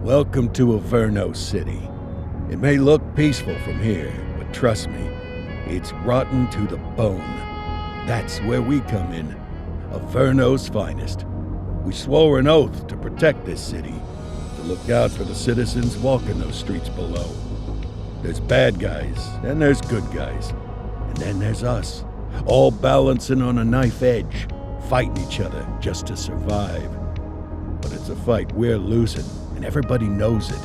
Welcome to Averno City. It may look peaceful from here, but trust me, it's rotten to the bone. That's where we come in. Averno's finest. We swore an oath to protect this city, to look out for the citizens walking those streets below. There's bad guys, and there's good guys. And then there's us, all balancing on a knife edge, fighting each other just to survive. But it's a fight we're losing, and everybody knows it.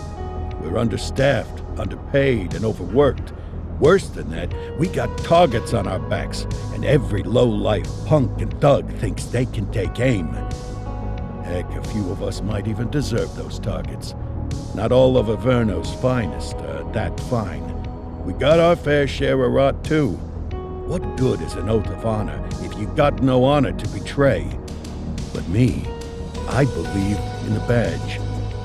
We're understaffed, underpaid, and overworked. Worse than that, we got targets on our backs, and every low-life punk and thug thinks they can take aim. Heck, a few of us might even deserve those targets. Not all of Averno's finest are that fine. We got our fair share of rot, too. What good is an oath of honor if you got no honor to betray? But me, I believe in the badge.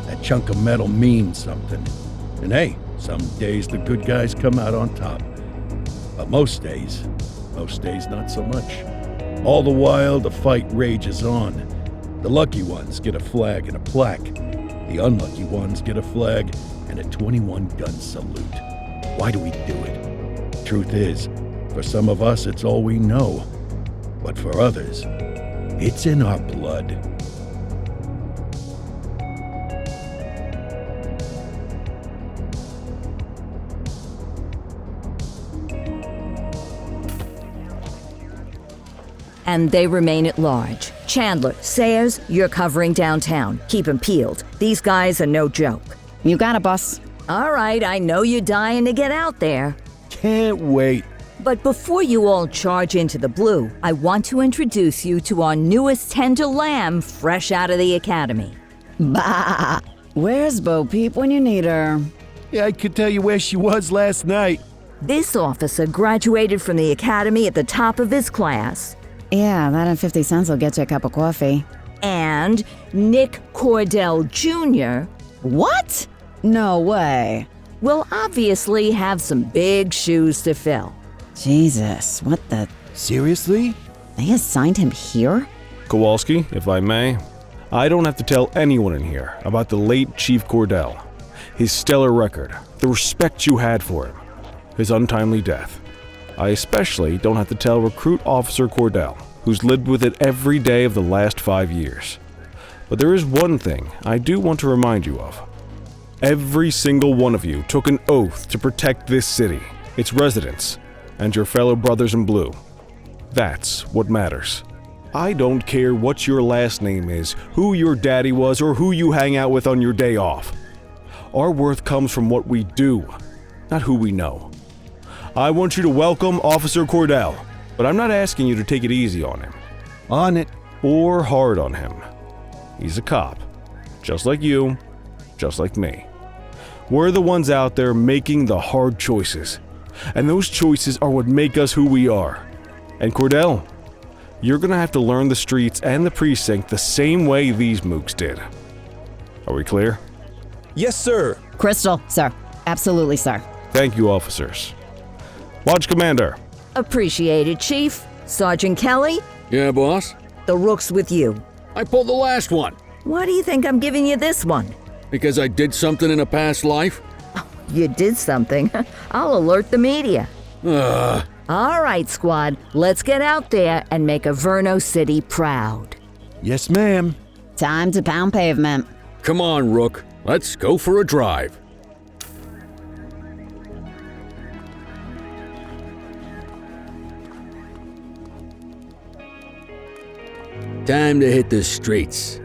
That chunk of metal means something. And hey, some days the good guys come out on top. But most days not so much. All the while, the fight rages on. The lucky ones get a flag and a plaque. The unlucky ones get a flag and a 21-gun salute. Why do we do it? Truth is, for some of us, it's all we know. But for others, it's in our blood. And they remain at large. Chandler, Sayers, you're covering downtown. Keep 'em peeled. These guys are no joke. You got it, boss. All right, I know you're dying to get out there. Can't wait. But before you all charge into the blue, I want to introduce you to our newest tender lamb fresh out of the academy. Bah! Where's Bo Peep when you need her? Yeah, I could tell you where she was last night. This officer graduated from the academy at the top of his class. Yeah, that and 50 cents will get you a cup of coffee. And Nick Cordell Jr. What? No way. will obviously have some big shoes to fill. Jesus, what the... Seriously? They assigned him here? Kowalski, if I may, I don't have to tell anyone in here about the late Chief Cordell, his stellar record, the respect you had for him, his untimely death. I especially don't have to tell Recruit Officer Cordell, who's lived with it every day of the last 5 years. But there is one thing I do want to remind you of. Every single one of you took an oath to protect this city, its residents, and your fellow brothers in blue. That's what matters. I don't care what your last name is, who your daddy was, or who you hang out with on your day off. Our worth comes from what we do, not who we know. I want you to welcome Officer Cordell, but I'm not asking you to take it easy on him. On it. Or hard on him. He's a cop, just like you, just like me. We're the ones out there making the hard choices, and those choices are what make us who we are. And Cordell, you're gonna have to learn the streets and the precinct the same way these mooks did. Are we clear? Yes, sir. Crystal, sir. Absolutely, sir. Thank you, officers. Lodge Commander. Appreciated, Chief. Sergeant Kelly, Yeah, boss? the rook's with you. I pulled the last one. Why do you think I'm giving you this one? Because I did something in a past life? You did something. I'll alert the media. Ugh. All right, squad, let's get out there and make Averno City proud. Yes, ma'am. Time to pound pavement. Come on, Rook. Let's go for a drive. Time to hit the streets.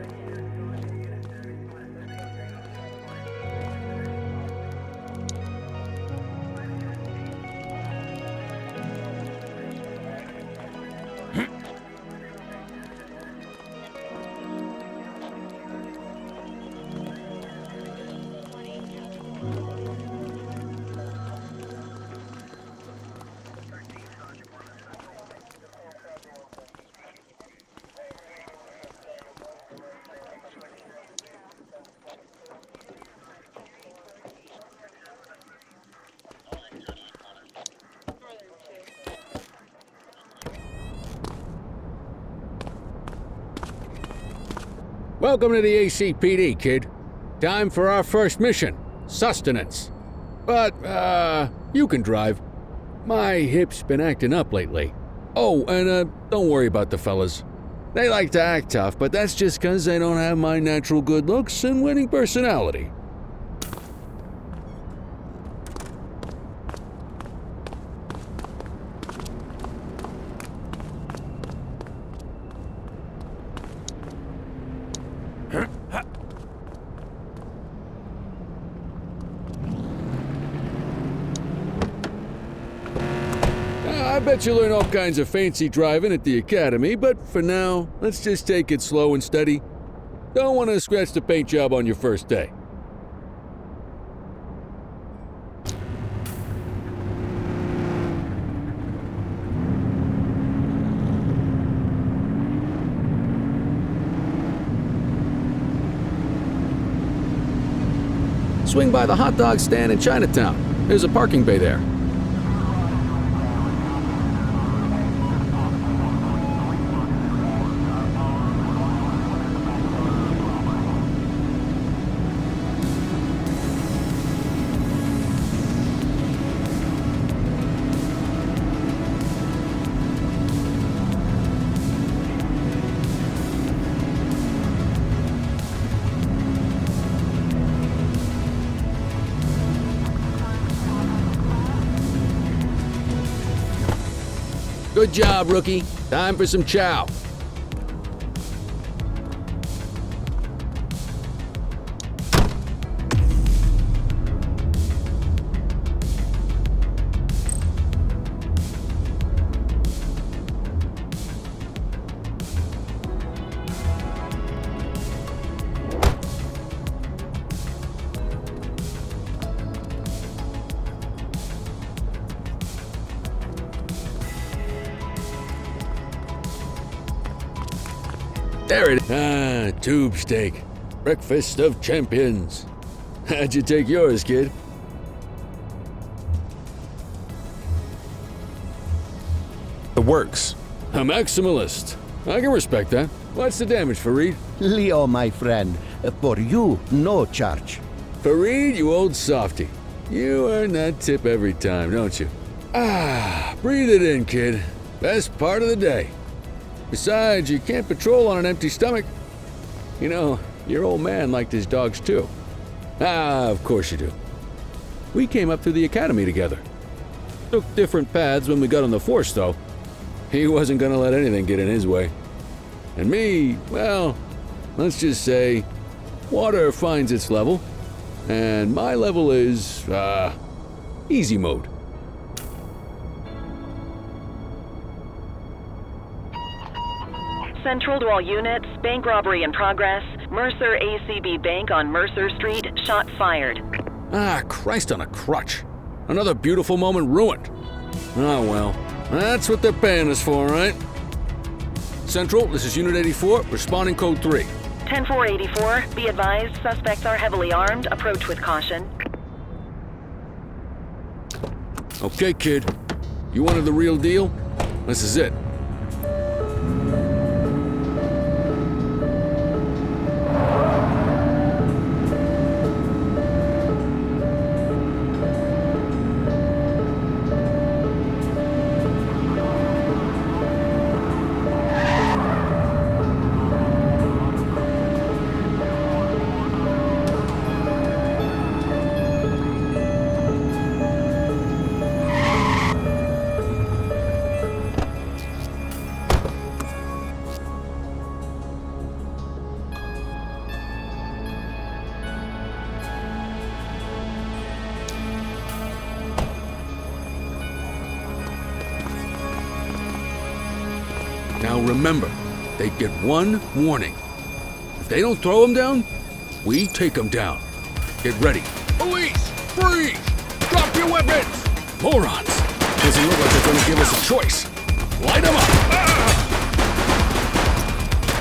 Welcome to the ACPD, kid. Time for our first mission, sustenance. But, you can drive. My hip's been acting up lately. Oh, and, don't worry about the fellas. They like to act tough, but that's just 'cause they don't have my natural good looks and winning personality. I bet you learn all kinds of fancy driving at the academy, but for now, let's just take it slow and steady. Don't want to scratch the paint job on your first day. Swing by the hot dog stand in Chinatown. There's a parking bay there. Good job, rookie. Time for some chow. There it is. Ah, tube steak. Breakfast of champions. How'd you take yours, kid? The works. A maximalist. I can respect that. What's the damage, Fareed? Leo, my friend, for you, no charge. Fareed, you old softy. You earn that tip every time, don't you? Ah, breathe it in, kid. Best part of the day. Besides, you can't patrol on an empty stomach. You know, your old man liked his dogs too. Ah, of course you do. We came up through the academy together. Took different paths when we got on the force, though. He wasn't gonna let anything get in his way. And me, well, let's just say, water finds its level, and my level is, easy mode. Central to all units, bank robbery in progress. Mercer ACB Bank on Mercer Street, shot fired. Ah, Christ on a crutch. Another beautiful moment ruined. Oh well, that's what they're paying us for, right? Central, this is Unit 84, responding code 3. 10-484, be advised, suspects are heavily armed. Approach with caution. Okay, kid. You wanted the real deal? This is it. Now remember, they get one warning. If they don't throw them down, we take them down. Get ready. Police! Freeze! Drop your weapons! Morons! Doesn't look like they're gonna give us a choice. Light them up!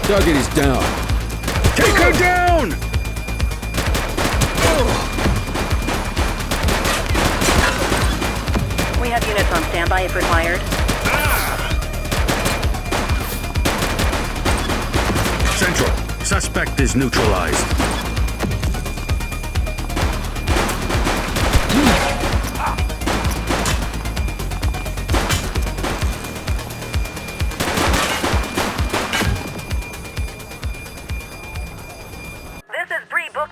Target is down. Take her down! We have units on standby if required. Central, suspect is neutralized.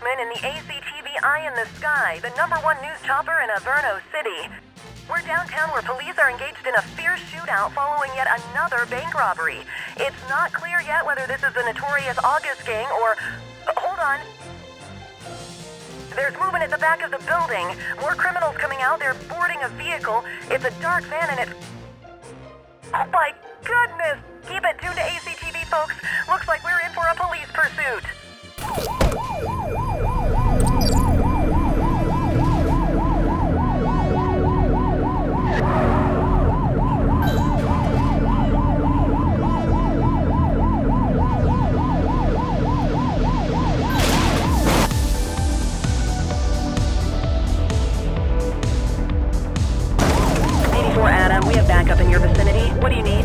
spokesman in the ACTV Eye in the Sky, the #1 news chopper in Averno City. We're downtown where police are engaged in a fierce shootout following yet another bank robbery. It's not clear yet whether this is the notorious August gang or... hold on. There's movement at the back of the building. More criminals coming out. They're boarding a vehicle. It's a dark van and it's... oh my goodness! Keep it tuned to ACTV, folks. Looks like we're in for a police pursuit. Adam, we have backup in your vicinity. What do you need?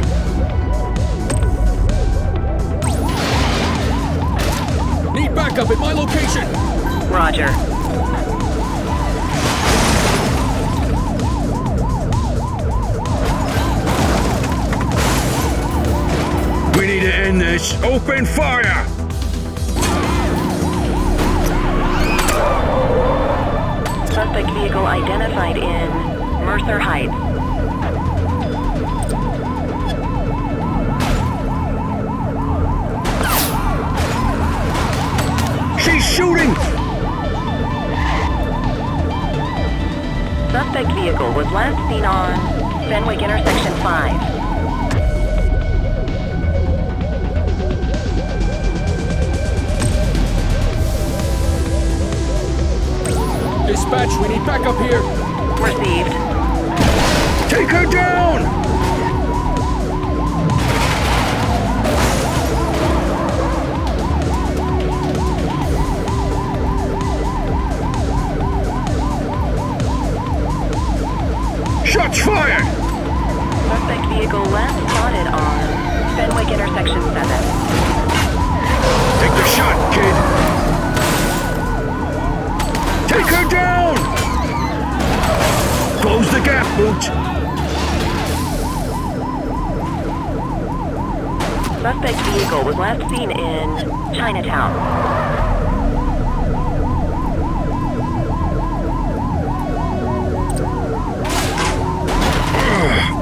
Need backup at my location! Roger. We need to end this. Open fire! Suspect vehicle identified in Mercer Heights. She's shooting! Suspect vehicle was last seen on Fenwick Intersection 5. Dispatch, we need backup here! Received. Take her down! Shots fired! Suspect vehicle last spotted on Fenwick Intersection 7. Take the shot, kid! Take her down! Close the gap, Boot! Suspect vehicle was last seen in Chinatown.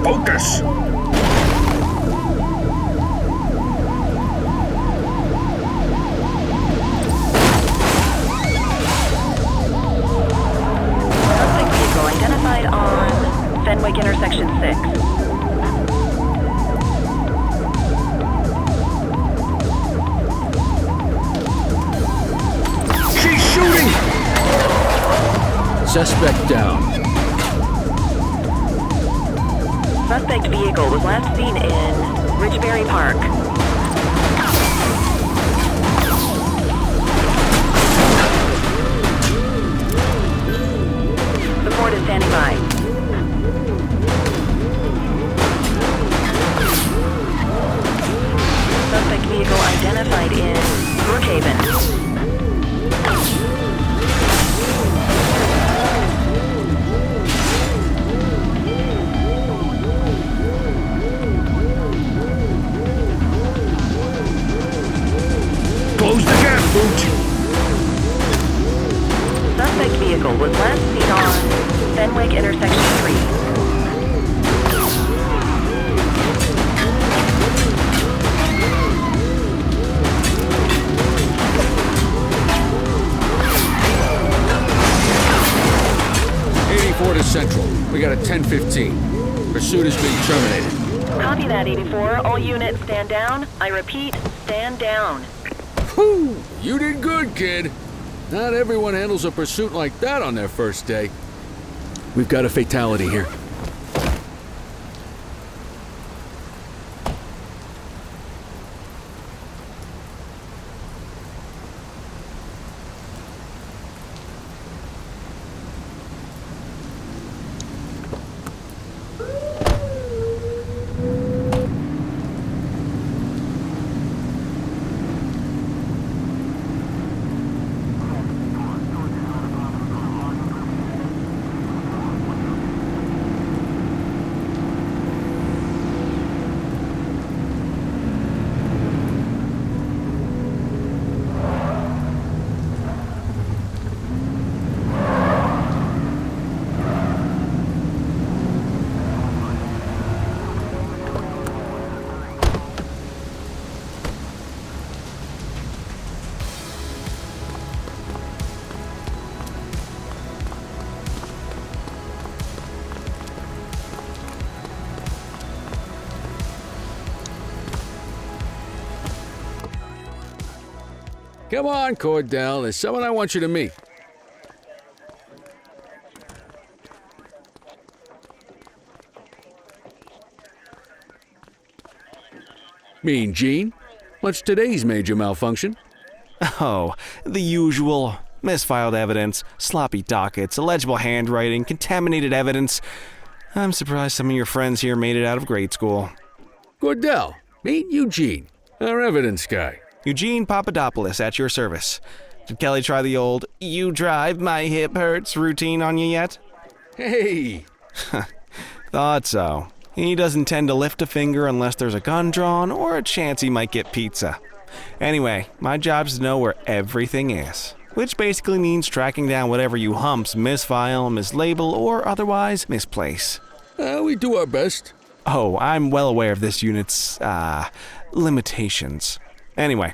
Focus! Suspect vehicle identified on Fenwick Intersection 6. She's shooting! Suspect down. Suspect vehicle was last seen in Ridgeberry Park. Support is standing by. Suspect vehicle identified in Brookhaven. Close the gap, Boot! Suspect vehicle was last seen on Fenwick Intersection 3. To Central. We got a 10:15. Pursuit is being terminated. Copy that, 84. All units stand down. I repeat, stand down. Whew! You did good, kid. Not everyone handles a pursuit like that on their first day. We've got a fatality here. Come on, Cordell. There's someone I want you to meet. Mean Gene? What's today's major malfunction? Oh, the usual. Misfiled evidence, sloppy dockets, illegible handwriting, contaminated evidence. I'm surprised some of your friends here made it out of grade school. Cordell, meet Eugene, our evidence guy. Eugene Papadopoulos at your service. Did Kelly try the old, "you drive, my hip hurts" routine on you yet? Hey! Thought so. He doesn't tend to lift a finger unless there's a gun drawn or a chance he might get pizza. Anyway, my job's to know where everything is, which basically means tracking down whatever you humps misfile, mislabel, or otherwise misplace. We do our best. Oh, I'm well aware of this unit's, limitations. Anyway,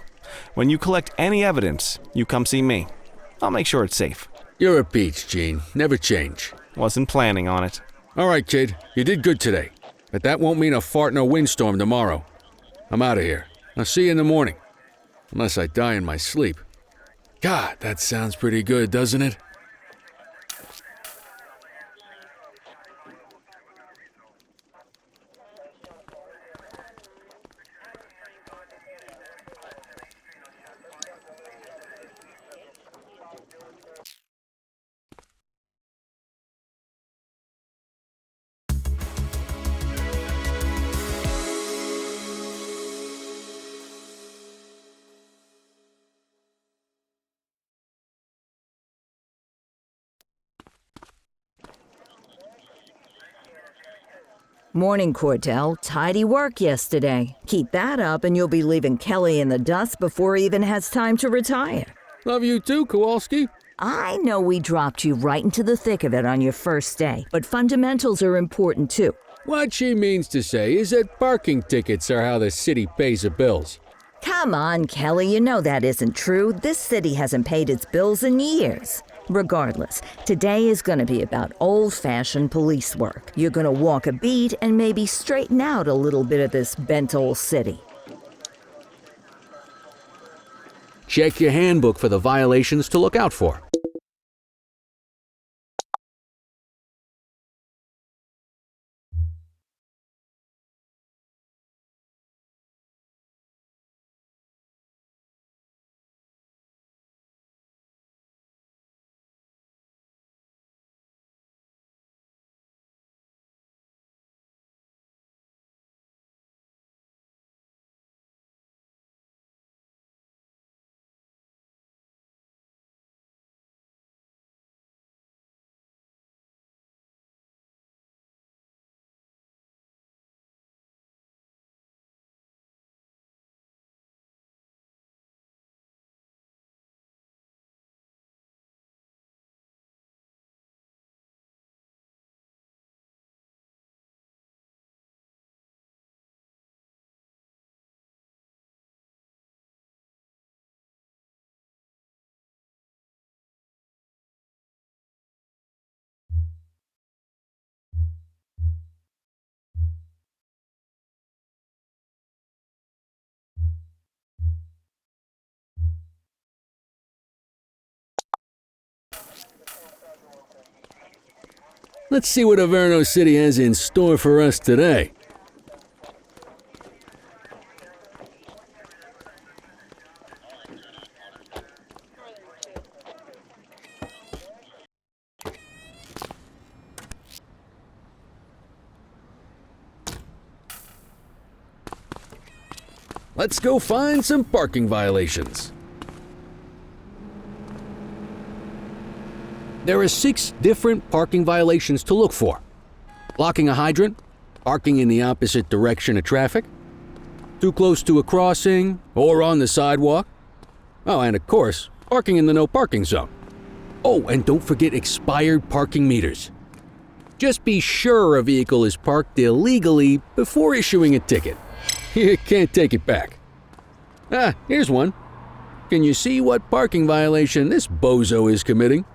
when you collect any evidence, you come see me. I'll make sure it's safe. You're a peach, Gene. Never change. Wasn't planning on it. All right, kid. You did good today. But that won't mean a fart in a windstorm tomorrow. I'm out of here. I'll see you in the morning. Unless I die in my sleep. God, that sounds pretty good, doesn't it? Morning, Cordell. Tidy work yesterday. Keep that up and you'll be leaving Kelly in the dust before he even has time to retire. Love you too, Kowalski. I know we dropped you right into the thick of it on your first day, but fundamentals are important too. What she means to say is that parking tickets are how the city pays the bills. Come on, Kelly, you know that isn't true. This city hasn't paid its bills in years. Regardless, today is going to be about old-fashioned police work. You're going to walk a beat and maybe straighten out a little bit of this bent old city. Check your handbook for the violations to look out for. Let's see what Averno City has in store for us today. Let's go find some parking violations. There are 6 different parking violations to look for. Blocking a hydrant, parking in the opposite direction of traffic, too close to a crossing or on the sidewalk. Oh, and of course, parking in the no parking zone. Oh, and don't forget expired parking meters. Just be sure a vehicle is parked illegally before issuing a ticket. You can't take it back. Ah, here's one. Can you see what parking violation this bozo is committing?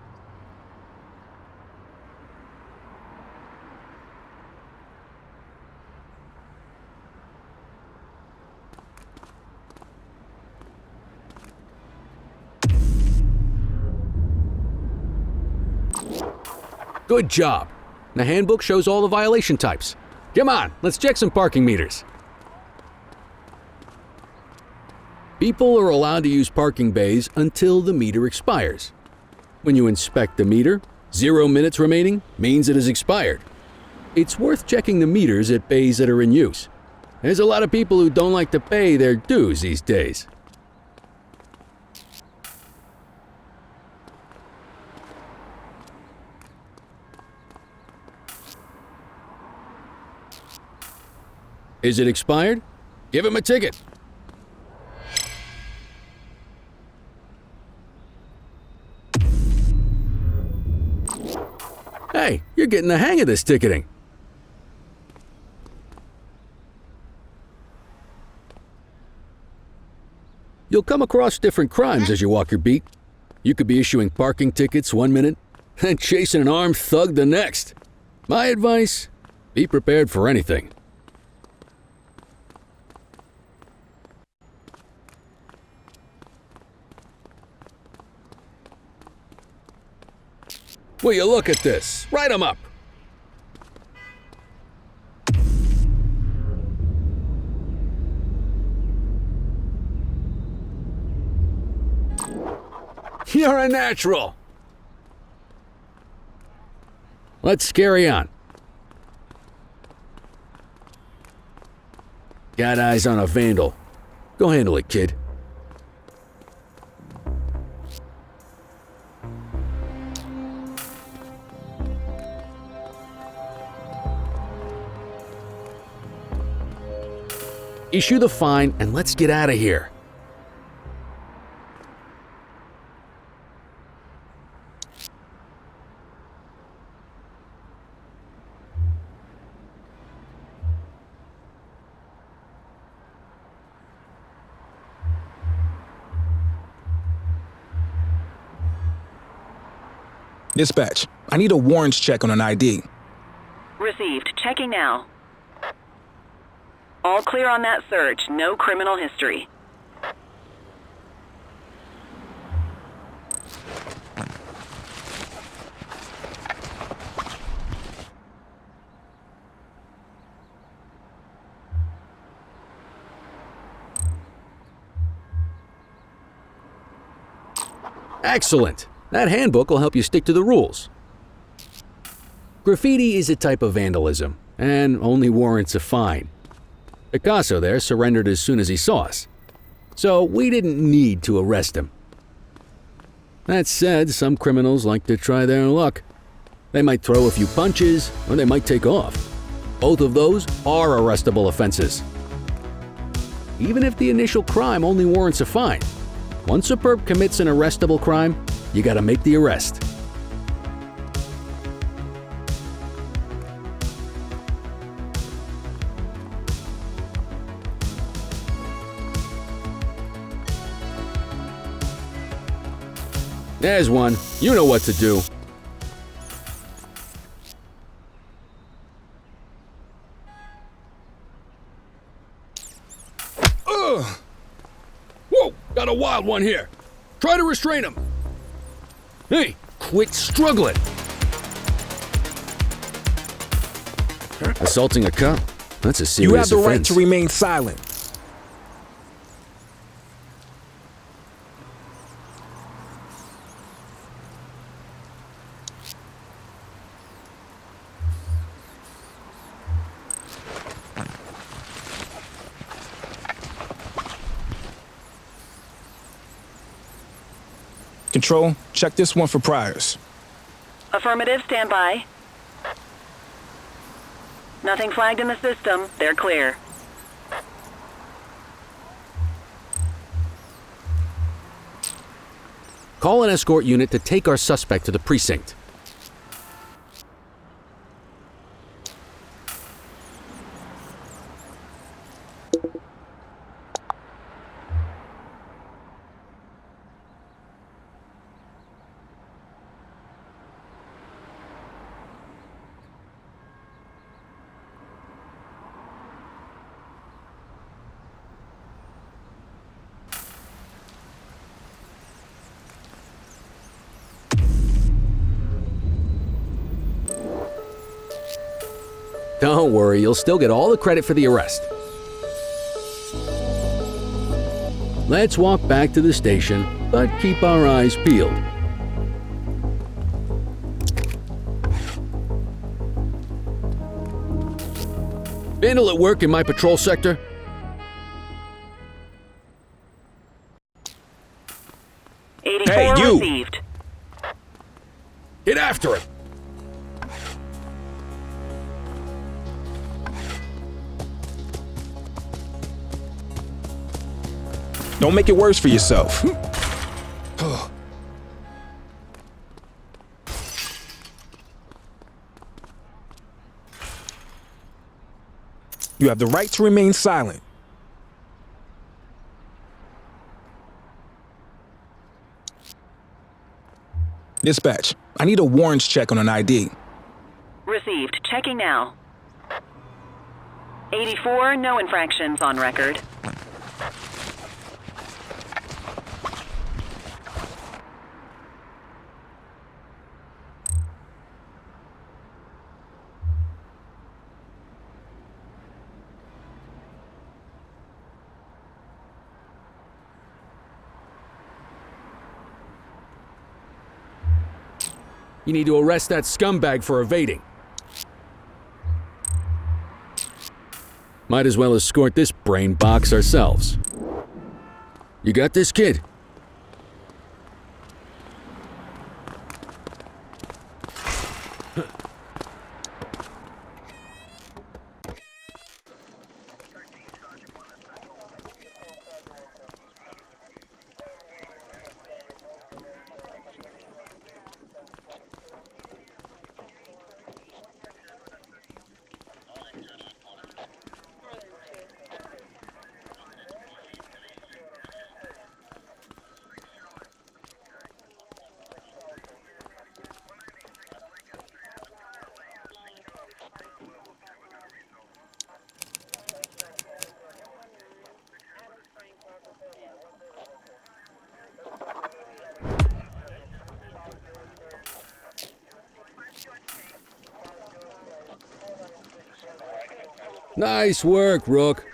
Good job. The handbook shows all the violation types. Come on, let's check some parking meters. People are allowed to use parking bays until the meter expires. When you inspect the meter, 0 minutes remaining means it has expired. It's worth checking the meters at bays that are in use. There's a lot of people who don't like to pay their dues these days. Is it expired? Give him a ticket. Hey, you're getting the hang of this ticketing. You'll come across different crimes as you walk your beat. You could be issuing parking tickets 1 minute and chasing an armed thug the next. My advice, be prepared for anything. Will you look at this? Write 'em up. You're a natural. Let's carry on. Got eyes on a vandal. Go handle it, kid. Issue the fine and let's get out of here. Dispatch, I need a warrants check on an ID. Received. Checking now. All clear on that search. No criminal history. Excellent. That handbook will help you stick to the rules. Graffiti is a type of vandalism, and only warrants a fine. Picasso there surrendered as soon as he saw us, so we didn't need to arrest him. That said, some criminals like to try their luck. They might throw a few punches, or they might take off. Both of those are arrestable offenses. Even if the initial crime only warrants a fine, once a perp commits an arrestable crime, you gotta make the arrest. There's one. You know what to do. Whoa! Got a wild one here. Try to restrain him. Hey, quit struggling. Assaulting a cop? That's a serious offense. You have the right to remain silent. Control, check this one for priors. Affirmative, stand by. Nothing flagged in the system. They're clear. Call an escort unit to take our suspect to the precinct. Don't worry, you'll still get all the credit for the arrest. Let's walk back to the station, but keep our eyes peeled. Vandal at work in my patrol sector? Hey, you! Received. Get after him! Don't make it worse for yourself. You have the right to remain silent. Dispatch, I need a warrants check on an ID. Received. Checking now. 84, no infractions on record. You need to arrest that scumbag for evading. Might as well escort this brain box ourselves. You got this, kid? Nice work, Rook.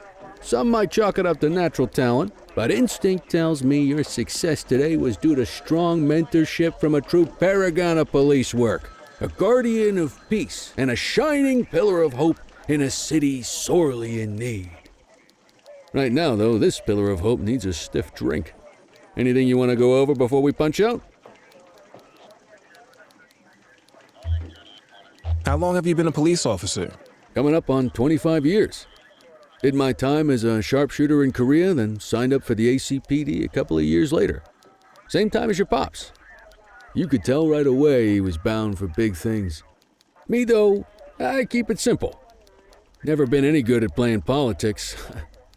Some might chalk it up to natural talent, but instinct tells me your success today was due to strong mentorship from a true paragon of police work, a guardian of peace, and a shining pillar of hope in a city sorely in need. Right now, though, this pillar of hope needs a stiff drink. Anything you want to go over before we punch out? How long have you been a police officer? Coming up on 25 years. Did my time as a sharpshooter in Korea, then signed up for the ACPD a couple of years later. Same time as your pops. You could tell right away he was bound for big things. Me, though, I keep it simple. Never been any good at playing politics.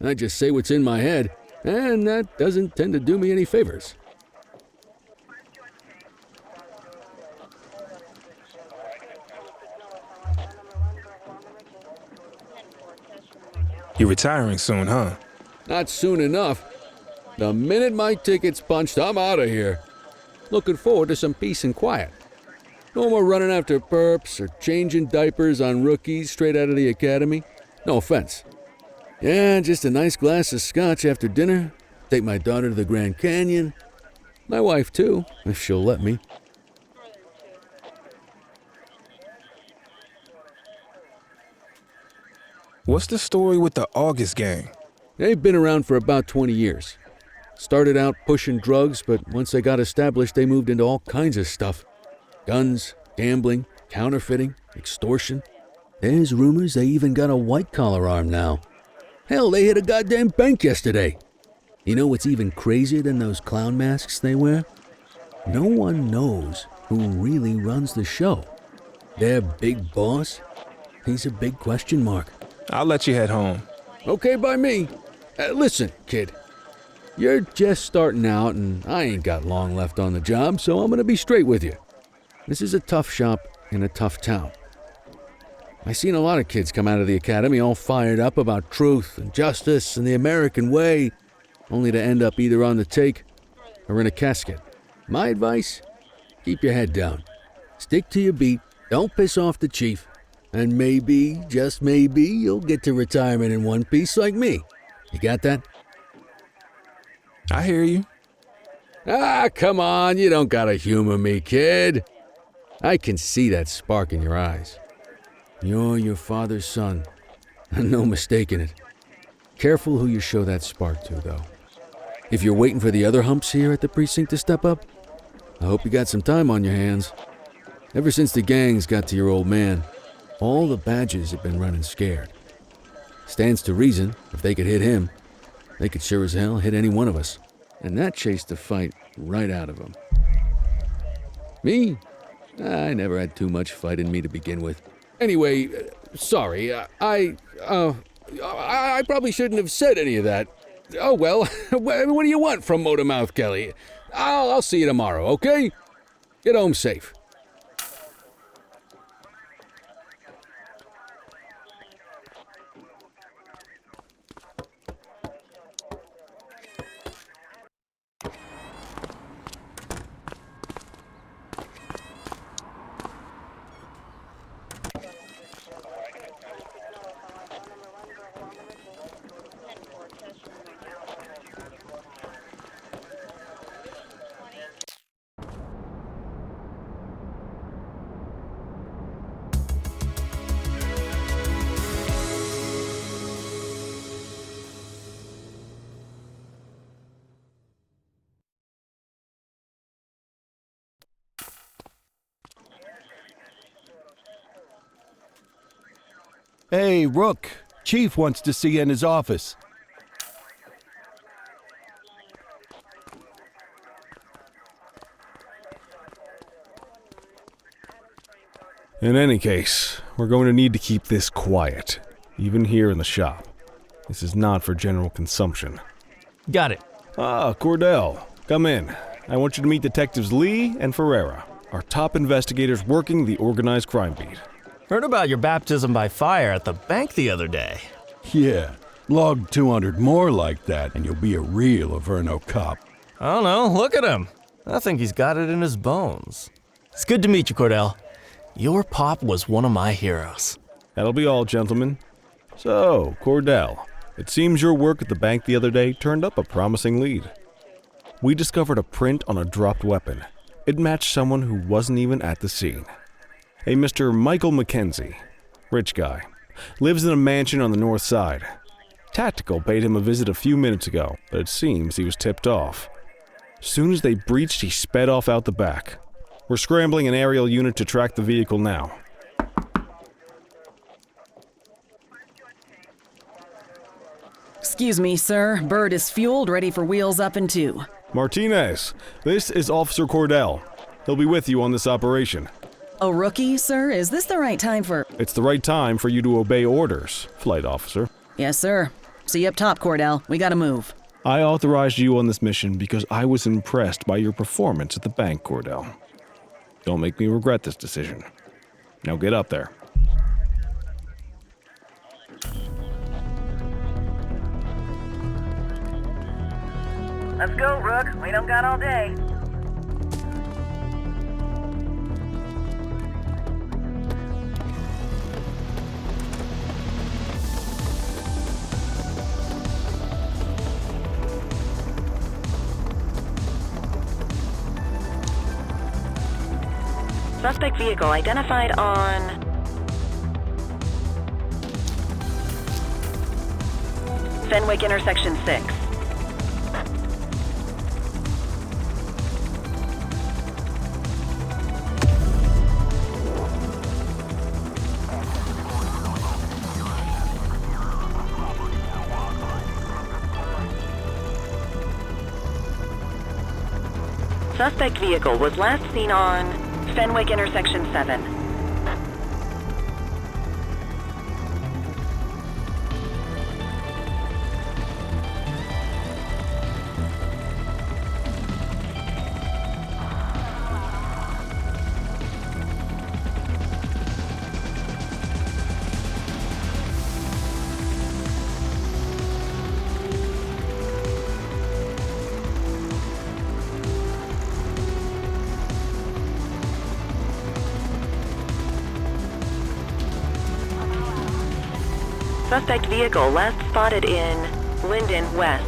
I just say what's in my head, and that doesn't tend to do me any favors. You're retiring soon, huh? Not soon enough. The minute my ticket's punched, I'm out of here. Looking forward to some peace and quiet. No more running after perps or changing diapers on rookies straight out of the academy. No offense. Yeah, just a nice glass of scotch after dinner. Take my daughter to the Grand Canyon. My wife, too, if she'll let me. What's the story with the August gang? They've been around for about 20 years. Started out pushing drugs, but once they got established, they moved into all kinds of stuff. Guns, gambling, counterfeiting, extortion. There's rumors they even got a white-collar arm now. Hell, they hit a goddamn bank yesterday. You know what's even crazier than those clown masks they wear? No one knows who really runs the show. Their big boss? He's a big question mark. I'll let you head home. Okay by me. Listen, kid. You're just starting out, and I ain't got long left on the job, so I'm gonna be straight with you. This is a tough shop in a tough town. I seen a lot of kids come out of the academy all fired up about truth and justice and the American way, only to end up either on the take or in a casket. My advice? Keep your head down. Stick to your beat, don't piss off the chief, And maybe, just maybe, you'll get to retirement in one piece like me. You got that? I hear you. Ah, come on, you don't gotta humor me, kid. I can see that spark in your eyes. You're your father's son. No mistaking it. Careful who you show that spark to, though. If you're waiting for the other humps here at the precinct to step up, I hope you got some time on your hands. Ever since the gangs got to your old man, all the badges have been running scared. Stands to reason, if they could hit him, they could sure as hell hit any one of us. And that chased the fight right out of him. Me? I never had too much fight in me to begin with. Anyway, sorry, I probably shouldn't have said any of that. Oh well, what do you want from Motormouth Kelly? I'll see you tomorrow, okay? Get home safe. Hey, Rook. Chief wants to see you in his office. In any case, we're going to need to keep this quiet, even here in the shop. This is not for general consumption. Got it. Ah, Cordell, come in. I want you to meet Detectives Lee and Ferreira, our top investigators working the organized crime beat. Heard about your baptism by fire at the bank the other day. Yeah, log 200 more like that and you'll be a real Averno cop. I don't know, look at him. I think he's got it in his bones. It's good to meet you, Cordell. Your pop was one of my heroes. That'll be all, gentlemen. So, Cordell, it seems your work at the bank the other day turned up a promising lead. We discovered a print on a dropped weapon. It matched someone who wasn't even at the scene. A Mr. Michael Mackenzie, rich guy, lives in a mansion on the north side. Tactical paid him a visit a few minutes ago, but it seems he was tipped off. Soon as they breached, he sped off out the back. We're scrambling an aerial unit to track the vehicle now. Excuse me, sir. Bird is fueled, ready for wheels up in 2. Martinez, this is Officer Cordell. He'll be with you on this operation. A rookie, sir? Is this the right time for... It's the right time for you to obey orders, Flight Officer. Yes, sir. See you up top, Cordell. We gotta move. I authorized you on this mission because I was impressed by your performance at the bank, Cordell. Don't make me regret this decision. Now get up there. Let's go, Rook. We don't got all day. Suspect vehicle identified on Fenwick intersection 6. Suspect vehicle was last seen on Fenwick intersection 7. Suspect vehicle last spotted in Linden West.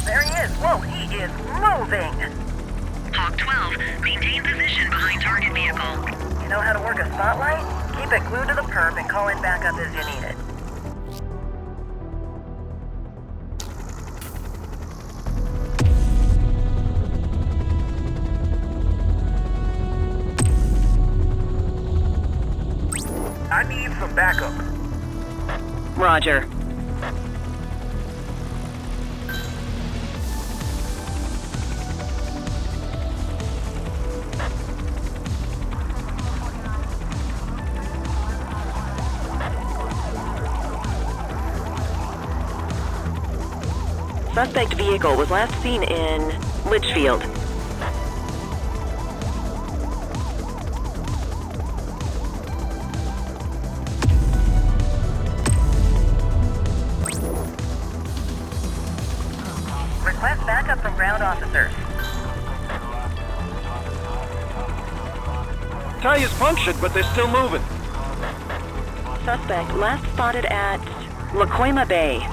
There he is. Whoa, he is moving. Hawk 12, maintain position behind target vehicle. You know how to work a spotlight? Keep it glued to the perp and call in backup as you need it. I need some backup. Roger. Suspect vehicle was last seen in Litchfield. Request backup from ground officers. Tires punctured, but they're still moving. Suspect last spotted at Lacoima Bay.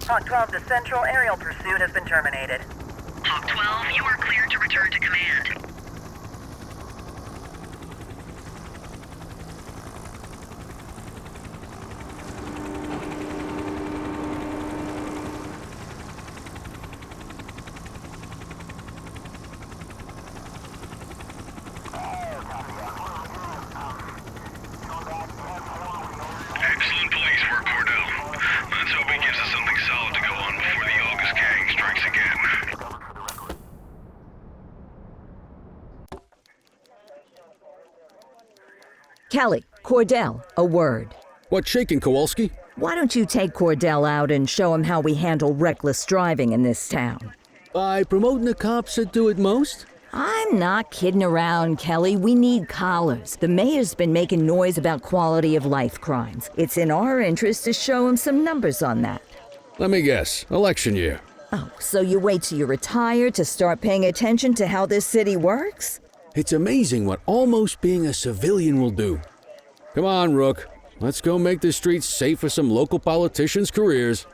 Hawk 12, the central aerial pursuit has been terminated. Hawk 12, you are cleared to return to command. Excellent police work, Cordell. Let's hope he gives us something solid to go on before the August gang strikes again. Kelly, Cordell, a word. What's shaking, Kowalski? Why don't you take Cordell out and show him how we handle reckless driving in this town? By promoting the cops that do it most? I'm not kidding around, Kelly. We need collars. The mayor's been making noise about quality of life crimes. It's in our interest to show him some numbers on that. Let me guess. Election year. Oh, so you wait till you retire to start paying attention to how this city works? It's amazing what almost being a civilian will do. Come on, Rook. Let's go make the streets safe for some local politicians' careers.